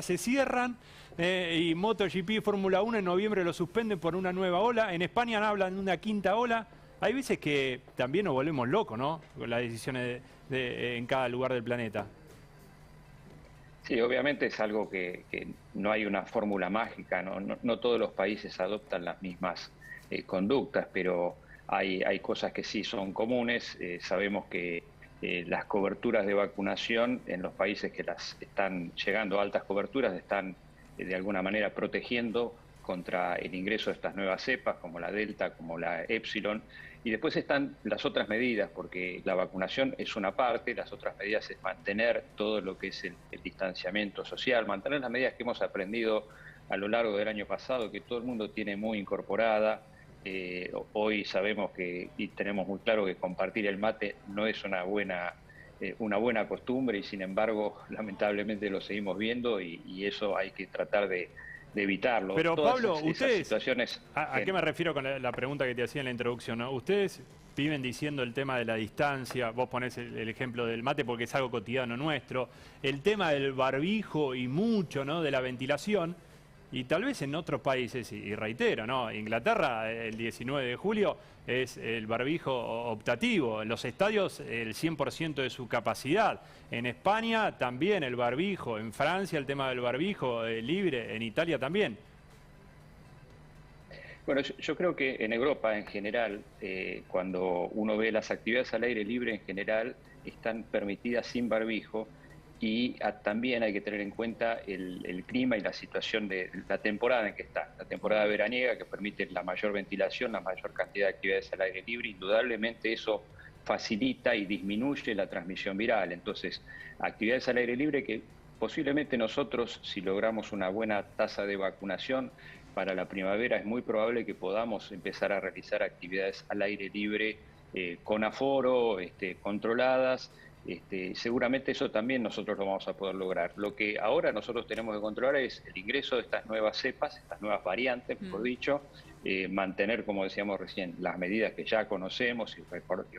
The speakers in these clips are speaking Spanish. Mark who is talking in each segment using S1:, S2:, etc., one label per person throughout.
S1: se cierran y MotoGP y Fórmula 1 en noviembre lo suspenden por una nueva ola. En España hablan de una quinta ola. Hay veces que también nos volvemos locos, ¿no? Con las decisiones en cada lugar del planeta.
S2: Sí, obviamente es algo que no hay una fórmula mágica, no todos los países adoptan las mismas conductas, pero hay cosas que sí son comunes. Sabemos que las coberturas de vacunación en los países que las están llegando a altas coberturas están de alguna manera protegiendo contra el ingreso de estas nuevas cepas, como la Delta, como la Epsilon. Y después están las otras medidas, porque la vacunación es una parte, las otras medidas es mantener todo lo que es el distanciamiento social, mantener las medidas que hemos aprendido a lo largo del año pasado, que todo el mundo tiene muy incorporada. Hoy sabemos y tenemos muy claro que compartir el mate no es una buena costumbre y sin embargo lamentablemente lo seguimos viendo y eso hay que tratar de evitarlo.
S1: Pero
S2: Todas
S1: Pablo,
S2: esas
S1: ustedes,
S2: situaciones
S1: ¿a qué me refiero con la pregunta que te hacía en la introducción, ¿no? Ustedes viven diciendo el tema de la distancia, vos ponés el ejemplo del mate porque es algo cotidiano nuestro, el tema del barbijo y mucho, ¿no?, de la ventilación. Y tal vez en otros países, y reitero, ¿no? Inglaterra, el 19 de julio, es el barbijo optativo. En los estadios, el 100% de su capacidad. En España, también el barbijo. En Francia, el tema del barbijo libre. En Italia también.
S2: Bueno, yo creo que en Europa en general, cuando uno ve las actividades al aire libre en general, están permitidas sin barbijo. Y también hay que tener en cuenta el clima y la situación de la temporada en que está. La temporada veraniega que permite la mayor ventilación, la mayor cantidad de actividades al aire libre, indudablemente eso facilita y disminuye la transmisión viral. Entonces, actividades al aire libre que posiblemente nosotros, si logramos una buena tasa de vacunación para la primavera, es muy probable que podamos empezar a realizar actividades al aire libre con aforo, controladas. Seguramente eso también nosotros lo vamos a poder lograr. Lo que ahora nosotros tenemos que controlar es el ingreso de estas nuevas cepas, estas nuevas variantes, mejor dicho, mantener, como decíamos recién, las medidas que ya conocemos y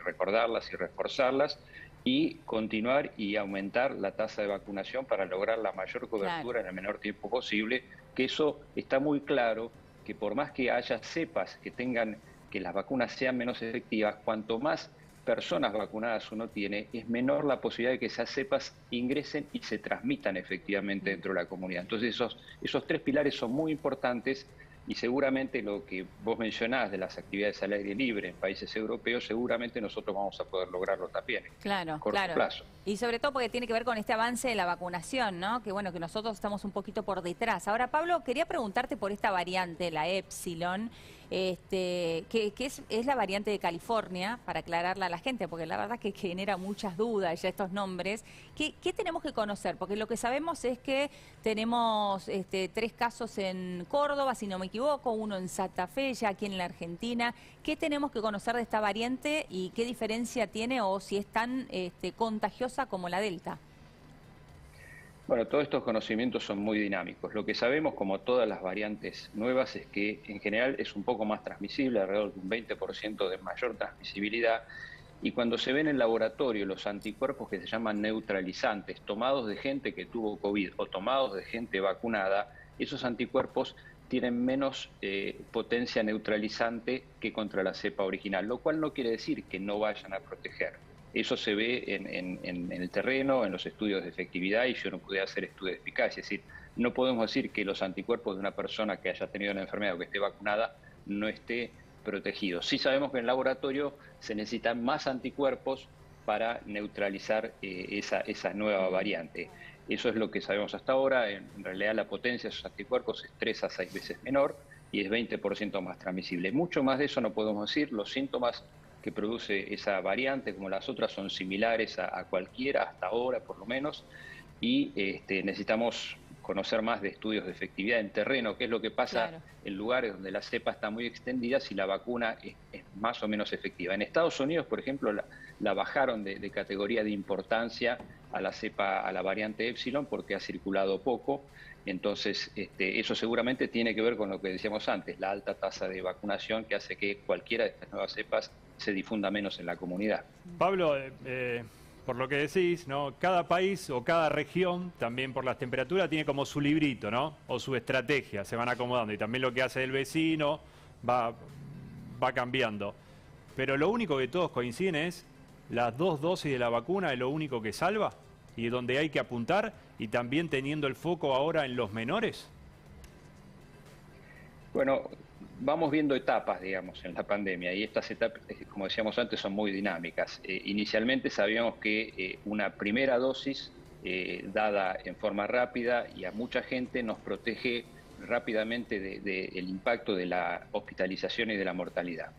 S2: recordarlas y reforzarlas y continuar y aumentar la tasa de vacunación para lograr la mayor cobertura en el menor tiempo posible, que eso está muy claro, que por más que haya cepas que las vacunas sean menos efectivas, cuanto más personas vacunadas uno tiene, es menor la posibilidad de que esas cepas ingresen y se transmitan efectivamente dentro de la comunidad. Entonces esos tres pilares son muy importantes y seguramente lo que vos mencionás de las actividades al aire libre en países europeos, seguramente nosotros vamos a poder lograrlo también en corto plazo.
S3: Y sobre todo porque tiene que ver con este avance de la vacunación, ¿no? Que bueno, que nosotros estamos un poquito por detrás. Ahora, Pablo, quería preguntarte por esta variante, la Epsilon, que es la variante de California, para aclararla a la gente, porque la verdad que genera muchas dudas ya estos nombres. ¿Qué tenemos que conocer? Porque lo que sabemos es que tenemos 3 casos en Córdoba, si no me equivoco, uno en Santa Fe, ya aquí en la Argentina. ¿Qué tenemos que conocer de esta variante y qué diferencia tiene o si es tan contagiosa como la Delta?
S2: Bueno, todos estos conocimientos son muy dinámicos. Lo que sabemos, como todas las variantes nuevas, es que en general es un poco más transmisible, alrededor de un 20% de mayor transmisibilidad. Y cuando se ven en el laboratorio los anticuerpos que se llaman neutralizantes, tomados de gente que tuvo COVID o tomados de gente vacunada, esos anticuerpos tienen menos potencia neutralizante que contra la cepa original, lo cual no quiere decir que no vayan a proteger. Eso se ve en el terreno, en los estudios de efectividad y si uno puede hacer estudios de eficacia. Es decir, no podemos decir que los anticuerpos de una persona que haya tenido una enfermedad o que esté vacunada no esté protegido. Sí sabemos que en el laboratorio se necesitan más anticuerpos para neutralizar esa nueva variante. Eso es lo que sabemos hasta ahora. En realidad la potencia de esos anticuerpos es 3 a 6 veces menor y es 20% más transmisible. Mucho más de eso no podemos decir. Los síntomas que produce esa variante, como las otras, son similares a cualquiera, hasta ahora por lo menos, y necesitamos conocer más de estudios de efectividad en terreno, qué es lo que pasa en lugares donde la cepa está muy extendida, si la vacuna es más o menos efectiva. En Estados Unidos, por ejemplo, la bajaron de categoría de importancia a la variante Epsilon porque ha circulado poco. Entonces, eso seguramente tiene que ver con lo que decíamos antes, la alta tasa de vacunación que hace que cualquiera de estas nuevas cepas se difunda menos en la comunidad.
S1: Pablo, por lo que decís, ¿no? Cada país o cada región, también por las temperaturas, tiene como su librito, ¿no? O su estrategia, se van acomodando. Y también lo que hace el vecino va cambiando. Pero lo único que todos coinciden es las 2 dosis de la vacuna es lo único que salva y donde hay que apuntar, y también teniendo el foco ahora en los menores.
S2: Bueno, vamos viendo etapas, digamos, en la pandemia, y estas etapas, como decíamos antes, son muy dinámicas. Inicialmente sabíamos que una primera dosis dada en forma rápida y a mucha gente nos protege rápidamente del impacto de la hospitalización y de la mortalidad.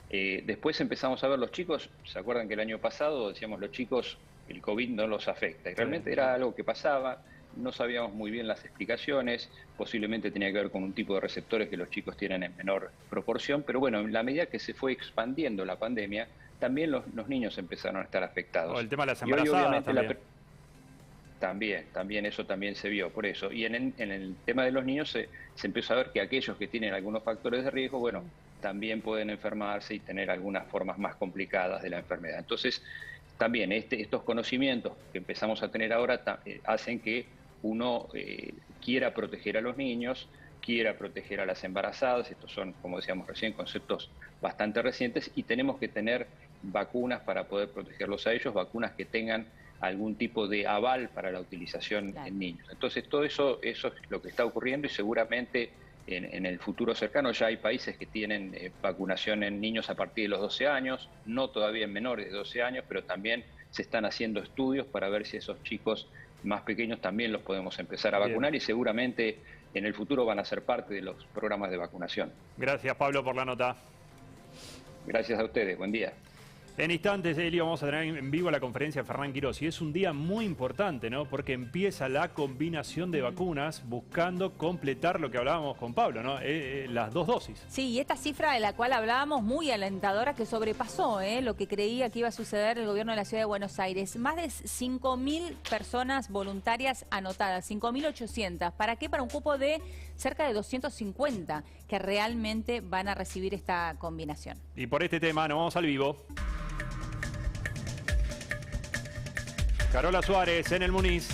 S2: Después empezamos a ver los chicos, ¿se acuerdan que el año pasado decíamos los chicos, el COVID no los afecta? Y realmente era algo que pasaba, no sabíamos muy bien las explicaciones, posiblemente tenía que ver con un tipo de receptores que los chicos tienen en menor proporción, pero bueno, en la medida que se fue expandiendo la pandemia, también los niños empezaron a estar afectados.
S1: O el tema de las
S2: y hoy,
S1: embarazadas
S2: también, eso también se vio, por eso. Y en el tema de los niños se empezó a ver que aquellos que tienen algunos factores de riesgo, bueno, también pueden enfermarse y tener algunas formas más complicadas de la enfermedad. Entonces, también estos conocimientos que empezamos a tener ahora hacen que uno quiera proteger a los niños, quiera proteger a las embarazadas. Estos son, como decíamos recién, conceptos bastante recientes, y tenemos que tener vacunas para poder protegerlos a ellos, vacunas que tengan algún tipo de aval para la utilización en niños. Entonces, todo eso es lo que está ocurriendo, y seguramente en el futuro cercano ya hay países que tienen vacunación en niños a partir de los 12 años, no todavía en menores de 12 años, pero también se están haciendo estudios para ver si esos chicos más pequeños también los podemos empezar a vacunar. Bien. Y seguramente en el futuro van a ser parte de los programas de vacunación.
S1: Gracias, Pablo, por la nota.
S2: Gracias a ustedes, buen día.
S1: En instantes, Elio, vamos a tener en vivo la conferencia de Fernán Quirós, y es un día muy importante, ¿no? Porque empieza la combinación de vacunas buscando completar lo que hablábamos con Pablo, ¿no? Las 2 dosis.
S3: Sí, y esta cifra de la cual hablábamos, muy alentadora, que sobrepasó lo que creía que iba a suceder el gobierno de la Ciudad de Buenos Aires. Más de 5.000 personas voluntarias anotadas, 5.800. ¿Para qué? Para un cupo de cerca de 250 que realmente van a recibir esta combinación.
S1: Y por este tema nos vamos al vivo. Carola Suárez en el Muniz.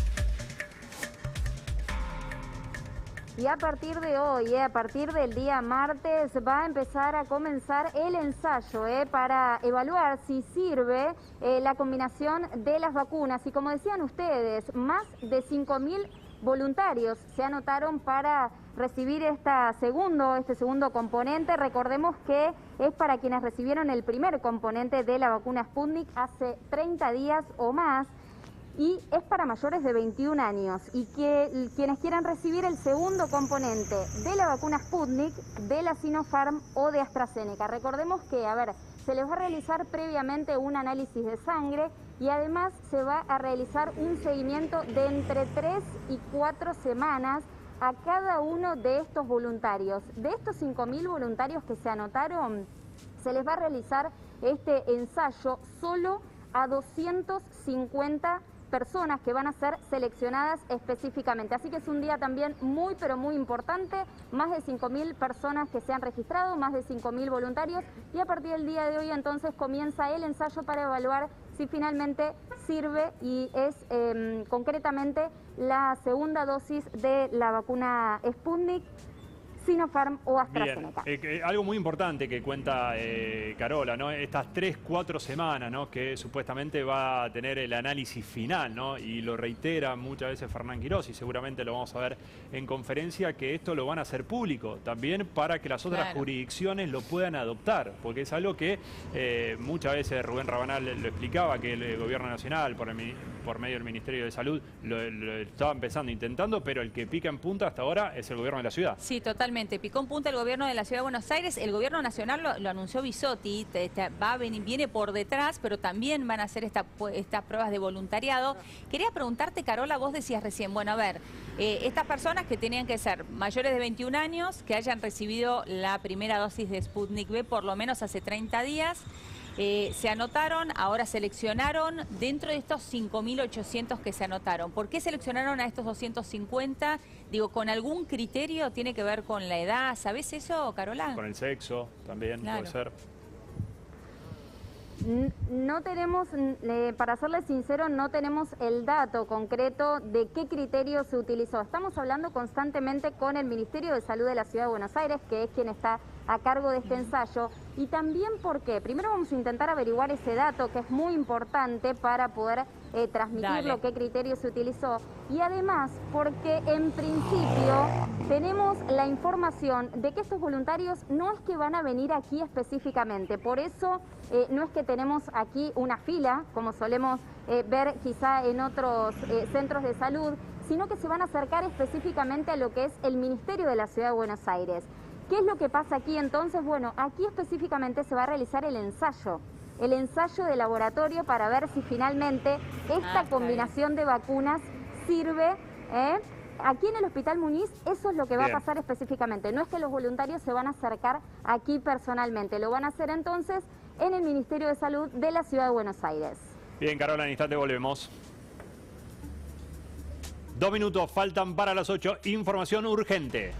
S4: Y a partir de hoy, a partir del día martes, va a empezar a comenzar el ensayo para evaluar si sirve la combinación de las vacunas. Y como decían ustedes, más de 5.000 voluntarios se anotaron para recibir este segundo componente. Recordemos que es para quienes recibieron el primer componente de la vacuna Sputnik hace 30 días o más. Y es para mayores de 21 años, y que quienes quieran recibir el segundo componente de la vacuna Sputnik, de la Sinopharm o de AstraZeneca. Recordemos que, se les va a realizar previamente un análisis de sangre, y además se va a realizar un seguimiento de entre 3 y 4 semanas a cada uno de estos voluntarios. De estos 5.000 voluntarios que se anotaron, se les va a realizar este ensayo solo a 250 personas que van a ser seleccionadas específicamente. Así que es un día también muy, pero muy importante. Más de 5.000 personas que se han registrado, más de 5.000 voluntarios, y a partir del día de hoy entonces comienza el ensayo para evaluar si finalmente sirve y es concretamente la segunda dosis de la vacuna Sputnik, Sinopharm o AstraZeneca.
S1: Bien, algo muy importante que cuenta Carola, ¿no? Estas 3-4 semanas, ¿no? Que supuestamente va a tener el análisis final, ¿no? Y lo reitera muchas veces Fernán Quirós, y seguramente lo vamos a ver en conferencia, que esto lo van a hacer público también para que las otras jurisdicciones lo puedan adoptar, porque es algo que muchas veces Rubén Rabanal lo explicaba, que el gobierno nacional por medio del Ministerio de Salud lo estaba intentando, pero el que pica en punta hasta ahora es el gobierno de la ciudad.
S3: Sí, totalmente. Picó en punta el gobierno de la Ciudad de Buenos Aires. El gobierno nacional lo anunció Bisotti, viene por detrás, pero también van a hacer estas pruebas de voluntariado. Quería preguntarte, Carola, vos decías recién, estas personas que tenían que ser mayores de 21 años, que hayan recibido la primera dosis de Sputnik V por lo menos hace 30 días, se anotaron, ahora seleccionaron dentro de estos 5.800 que se anotaron. ¿Por qué seleccionaron a estos 250? Digo, ¿con algún criterio? ¿Tiene que ver con la edad? ¿Sabés eso, Carola?
S1: Con el sexo también, puede ser.
S4: No tenemos, para serles sincero, no tenemos el dato concreto de qué criterio se utilizó. Estamos hablando constantemente con el Ministerio de Salud de la Ciudad de Buenos Aires, que es quien está a cargo de este ensayo. Y también porque, primero vamos a intentar averiguar ese dato, que es muy importante para poder transmitirlo, qué criterio se utilizó. Y además, porque en principio tenemos la información de que estos voluntarios no es que van a venir aquí específicamente. Por eso no es que tenemos aquí una fila, como solemos ver quizá en otros centros de salud, sino que se van a acercar específicamente a lo que es el Ministerio de la Ciudad de Buenos Aires. ¿Qué es lo que pasa aquí entonces? Bueno, aquí específicamente se va a realizar el ensayo de laboratorio para ver si finalmente esta combinación de vacunas sirve. Aquí en el Hospital Muñiz eso es lo que va a pasar específicamente. No es que los voluntarios se van a acercar aquí personalmente, lo van a hacer entonces en el Ministerio de Salud de la Ciudad de Buenos Aires.
S1: Bien, Carola, en instante volvemos. 2 minutos faltan para las 8. Información urgente.